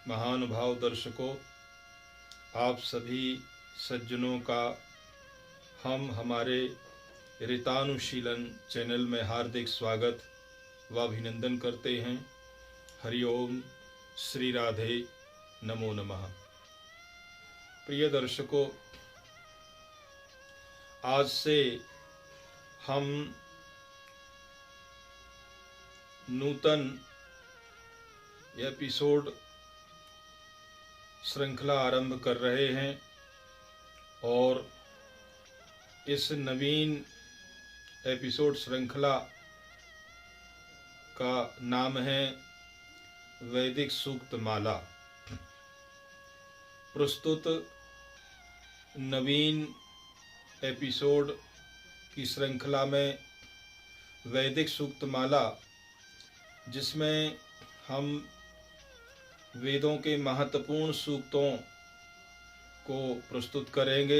महानुभाव दर्शकों, आप सभी सज्जनों का हम हमारे ऋतानुशीलन चैनल में हार्दिक स्वागत व अभिनंदन करते हैं। हरिओम, श्री राधे, नमो नमः। प्रिय दर्शकों, आज से हम नूतन एपिसोड श्रृंखला आरंभ कर रहे हैं और इस नवीन एपिसोड श्रृंखला का नाम है वैदिक सूक्त माला। प्रस्तुत नवीन एपिसोड की श्रृंखला में वैदिक सूक्त माला, जिसमें हम वेदों के महत्वपूर्ण सूक्तों को प्रस्तुत करेंगे,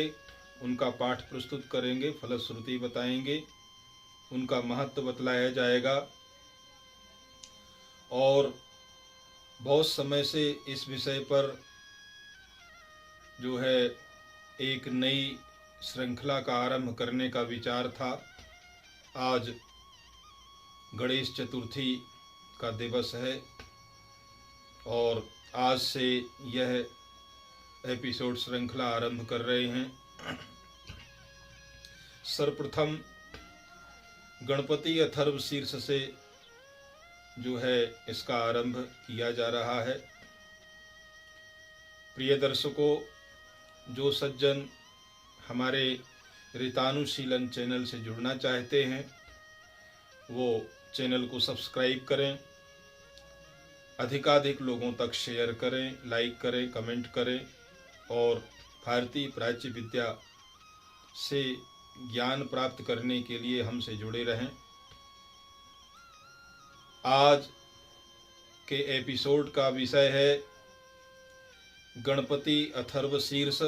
उनका पाठ प्रस्तुत करेंगे, फलश्रुति बताएंगे, उनका महत्व बतलाया जाएगा। और बहुत समय से इस विषय पर जो है एक नई श्रृंखला का आरंभ करने का विचार था। आज गणेश चतुर्थी का दिवस है और आज से यह एपिसोड श्रृंखला आरंभ कर रहे हैं। सर्वप्रथम गणपति अथर्व शीर्ष से जो है इसका आरंभ किया जा रहा है। प्रिय दर्शकों, जो सज्जन हमारे ऋतानुशीलन चैनल से जुड़ना चाहते हैं वो चैनल को सब्सक्राइब करें, अधिकाधिक लोगों तक शेयर करें, लाइक करें, कमेंट करें और भारतीय प्राच्य विद्या से ज्ञान प्राप्त करने के लिए हमसे जुड़े रहें। आज के एपिसोड का विषय है गणपति अथर्व शीर्ष,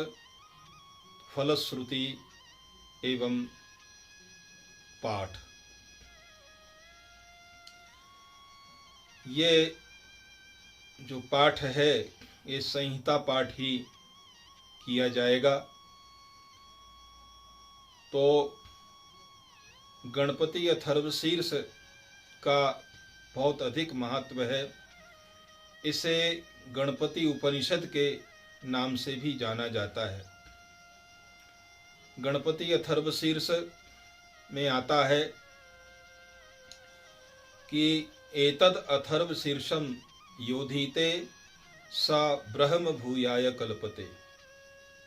फलश्रुति एवं पाठ। ये जो पाठ है ये संहिता पाठ ही किया जाएगा। तो गणपति अथर्व शीर्ष का बहुत अधिक महत्व है। इसे गणपति उपनिषद के नाम से भी जाना जाता है। गणपति अथर्व शीर्ष में आता है कि एतद अथर्व शीर्षम योधीते सा ब्रह्म भूयाय कल्पते।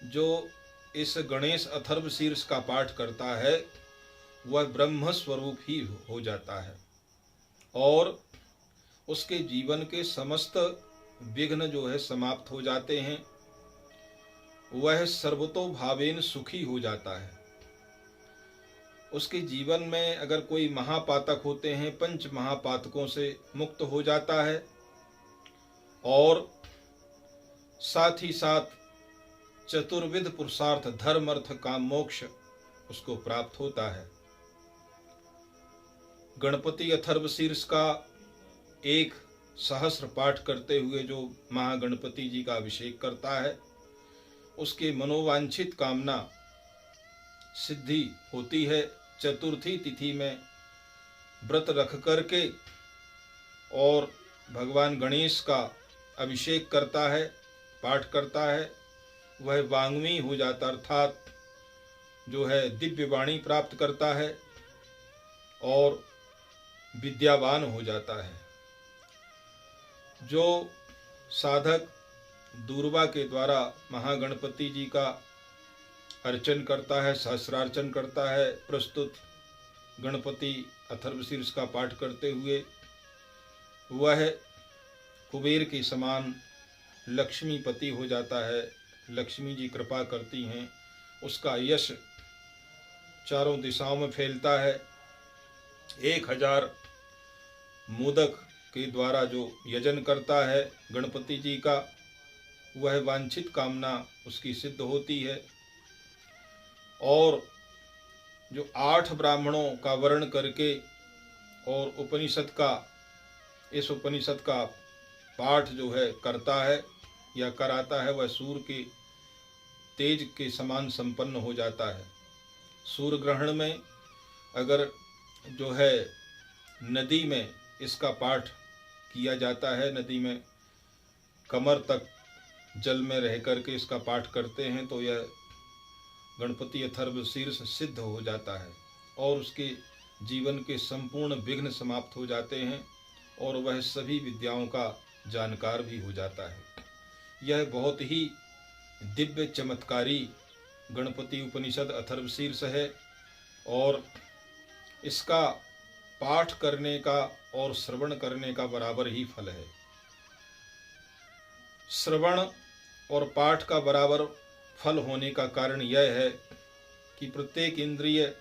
जो इस गणेश अथर्व शीर्ष का पाठ करता है वह ब्रह्म स्वरूप ही हो जाता है और उसके जीवन के समस्त विघ्न जो है समाप्त हो जाते हैं। वह सर्वतो भावेन सुखी हो जाता है। उसके जीवन में अगर कोई महापातक होते हैं, पंच महापातकों से मुक्त हो जाता है और साथ ही साथ चतुर्विध पुरुषार्थ धर्म अर्थ काम मोक्ष उसको प्राप्त होता है। गणपति अथर्व शीर्ष का एक सहस्र पाठ करते हुए जो महागणपति जी का अभिषेक करता है उसके मनोवांछित कामना सिद्धि होती है। चतुर्थी तिथि में व्रत रख करके और भगवान गणेश का अभिषेक करता है, पाठ करता है, वह वांग्मी हो जाता, अर्थात जो है दिव्य वाणी प्राप्त करता है और विद्यावान हो जाता है। जो साधक दूर्वा के द्वारा महागणपति जी का अर्चन करता है, सहस्रार्चन करता है, प्रस्तुत गणपति अथर्व शीर्ष का पाठ करते हुए वह कुबेर के समान लक्ष्मीपति हो जाता है। लक्ष्मी जी कृपा करती हैं, उसका यश चारों दिशाओं में फैलता है। 1000 मोदक के द्वारा जो यजन करता है गणपति जी का, वह वांछित कामना उसकी सिद्ध होती है। और जो 8 ब्राह्मणों का वर्ण करके और इस उपनिषद का पाठ जो है करता है, या कराता है वह सूर्य के तेज के समान संपन्न हो जाता है। सूर्य ग्रहण में अगर जो है नदी में इसका पाठ किया जाता है, नदी में कमर तक जल में रह करके इसका पाठ करते हैं तो यह गणपति अथर्वशीर्ष सिद्ध हो जाता है और उसके जीवन के संपूर्ण विघ्न समाप्त हो जाते हैं और वह सभी विद्याओं का जानकार भी हो जाता है। यह बहुत ही दिव्य चमत्कारी गणपति उपनिषद अथर्वशीर्ष है और इसका पाठ करने का और श्रवण करने का बराबर ही फल है। श्रवण और पाठ का बराबर फल होने का कारण यह है कि प्रत्येक इंद्रिय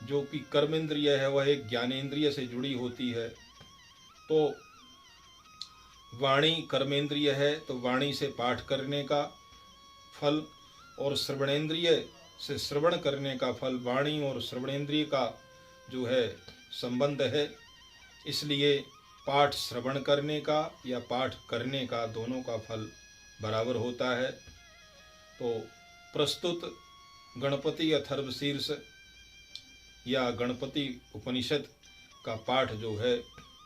जो कि कर्मेंद्रिय है वह एक ज्ञानेंद्रिय से जुड़ी होती है। तो वाणी कर्मेंद्रिय है तो वाणी से पाठ करने का फल और श्रवणेंद्रिय से श्रवण करने का फल, वाणी और श्रवणेंद्रिय का जो है संबंध है, इसलिए पाठ श्रवण करने का या पाठ करने का दोनों का फल बराबर होता है। तो प्रस्तुत गणपति अथर्वशीर्ष या गणपति उपनिषद का पाठ जो है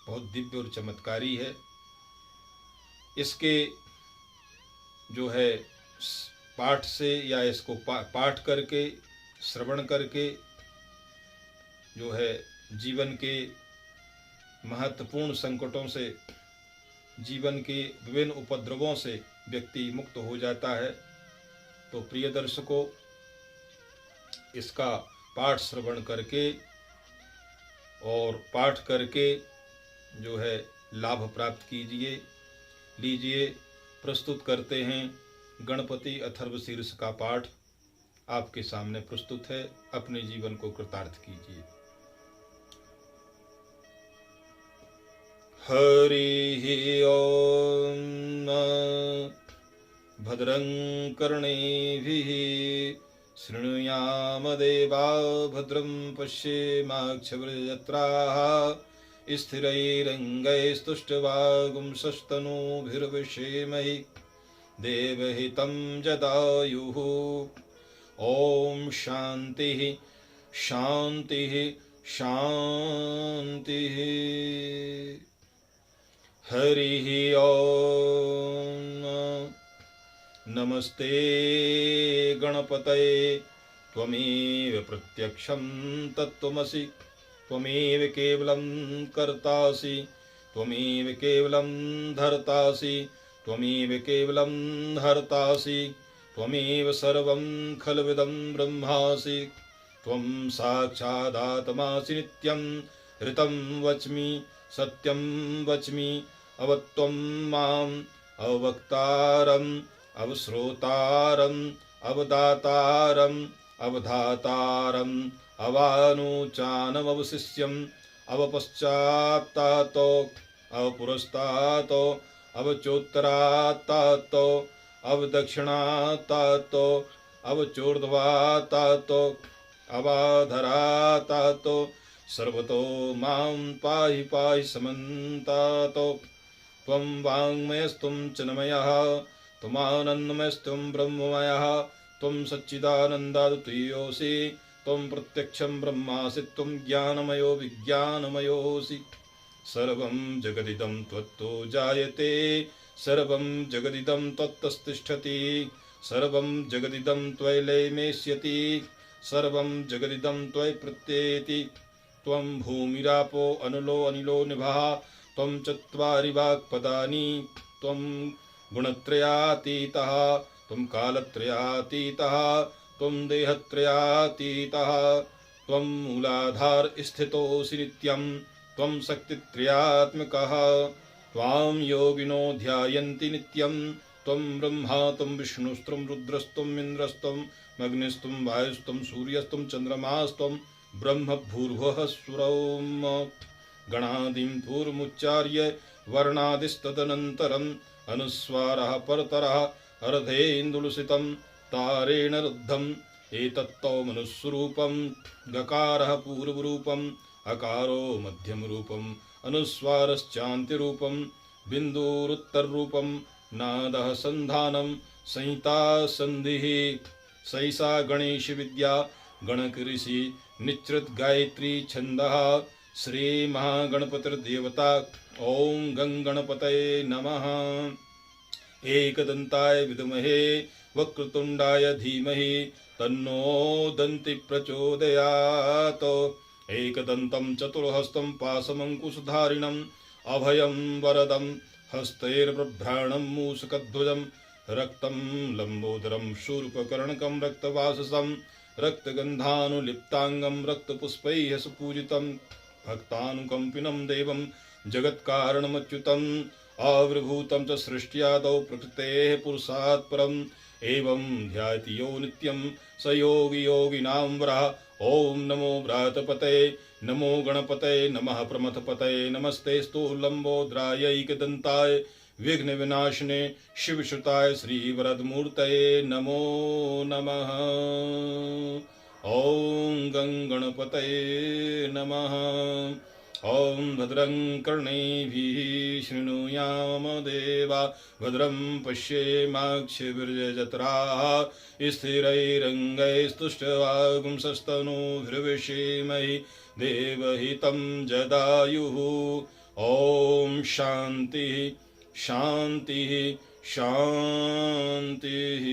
बहुत दिव्य और चमत्कारी है। इसके जो है पाठ से या इसको पाठ करके श्रवण करके जो है जीवन के महत्वपूर्ण संकटों से, जीवन के विभिन्न उपद्रवों से व्यक्ति मुक्त हो जाता है। तो प्रिय दर्शकों, इसका पाठ श्रवण करके और पाठ करके जो है लाभ प्राप्त कीजिए। लीजिए प्रस्तुत करते हैं गणपति अथर्वशीर्ष का पाठ आपके सामने प्रस्तुत है। अपने जीवन को कृतार्थ कीजिए। हरि ओम। भद्रं कर्णेभिः शृणुयाम देवा भद्रं पश्येमाक्षभिर्यत्राः स्थिरैरङ्गैस्तुष्टवागुंसस्तनूभिर्विषेमहि देवहितं जदायुः। ॐ शान्तिः शान्तिः शान्तिः। हरिः ओम। नमस्ते गणपतये त्वमेव प्रत्यक्षं तत्त्वमसि त्वमेव केवलं कर्तासि त्वमेव केवलं धर्तासि त्वमेव केवलं हर्तासि त्वमेव सर्वं खल्विदं ब्रह्मासि त्वं साक्षादात्मासि नित्यं ऋतं वच्मि सत्यं वच्मि अवत्वं माम् अवक्तारम् अवश्रोतारम् अवदातारम् अवधातारम् अवानुचानमवशिष्यम् अवपश्चात्तातो अवपुरस्तातो अवचोत्तरात्तातो अवदक्षिणात्तातो अवचोर्ध्वात्तातो अवाधरात्तातो सर्वतो मां पाहि पाहि समन्तातो। त्वं वाङ्मयस्त्वं चिन्मयः त्वमानन्दमयस्त्वं ब्रह्ममयः त्वं सच्चिदानन्दाद्वितीयोऽसि त्वं प्रत्यक्षं ब्रह्मासि त्वं ज्ञानमयो विज्ञानमयोऽसि। सर्वं जगदिदं त्वत्तो जायते सर्वं जगदिदं त्वत्तस्तिष्ठति सर्वं जगदिदं त्वयि लयमेष्यति सर्वं जगदिदं त्वयि प्रत्येति। त्वं भूमिरापो अनलो अनिलो निभः त्वं चत्वारि वाक्पदानि त्वं गुणत्रयातीतः त्वं कालत्रयातीतः त्वं देहत्रयातीतः त्वं मूलाधार स्थितोऽसि नित्यं त्वं शक्तित्रयात्मकः त्वां योगिनो ध्यायन्ति नित्यं त्वं ब्रह्मा त्वं विष्णुस्त्वं रुद्रस्त्वं इन्द्रस्त्वं अग्निस्त्वं वायुस्त्वं सूर्यस्त्वं चन्द्रमास्त्वं ब्रह्म भूर्भुवः सुरौम। गणादिं पूर्वमुच्चार्य वर्णादिस्तदनन्तरम् अनुस्वारः परतरः अर्धेन्दुलसितं तारेण रुद्धम् एतत्तो मनुस्वरूपं। गकारः पूर्वरूपम् अकारो मध्यमरूपम् अनुस्वारश्चान्त्यरूपम् बिन्दुरुत्तररूपम् नादः संधानं संहिता संधिः सैषा गणेश विद्या गणकृषि निच्रत गायत्री छंदः श्री महागणपतिर्देवता। ओम गं गणपतये नमः। एकदंताय विद्महे वक्रतुंडाय धीमहि तन्नो दन्ति प्रचोदयात्। एकदन्तं चतुर्हस्तं पाशमङ्कुशधारिणम् अभयं वरदं हस्तैर्बिभ्राणं मूषकध्वजं रक्तं लम्बोदरं शूर्पकर्णकं रक्तवाससं रक्तगन्धानुलिप्ताङ्गं रक्तपुष्पैः सुपूजितं भक्तानुकम्पिनं देवं जगत्कारणमच्युतम् आविर्भूतं च सृष्ट्यादौ प्रकृतेः पुरुषात् परम् एवं ध्यायति यो नित्यं स योगी योगिनां वरः। ओम नमो व्रातपतये नमो गणपतये नमः प्रमथपतये नमस्तेस्तु लंबोदरायैकदन्ताय विघ्न विनाशिने शिवसुताय श्रीवरदमूर्तये नमो नमः। ओम गं गणपतये नमः। ओम भद्रं कर्णेभिः शृणुयाम देवा भद्रं पश्येमाक्षभिर्यजत्राः स्थिरैरङ्गैस्तुष्टवागुंसस्तनूभिर्विषेमहि देवहितं जदायुः। ओम शान्तिः शान्तिः शान्तिः।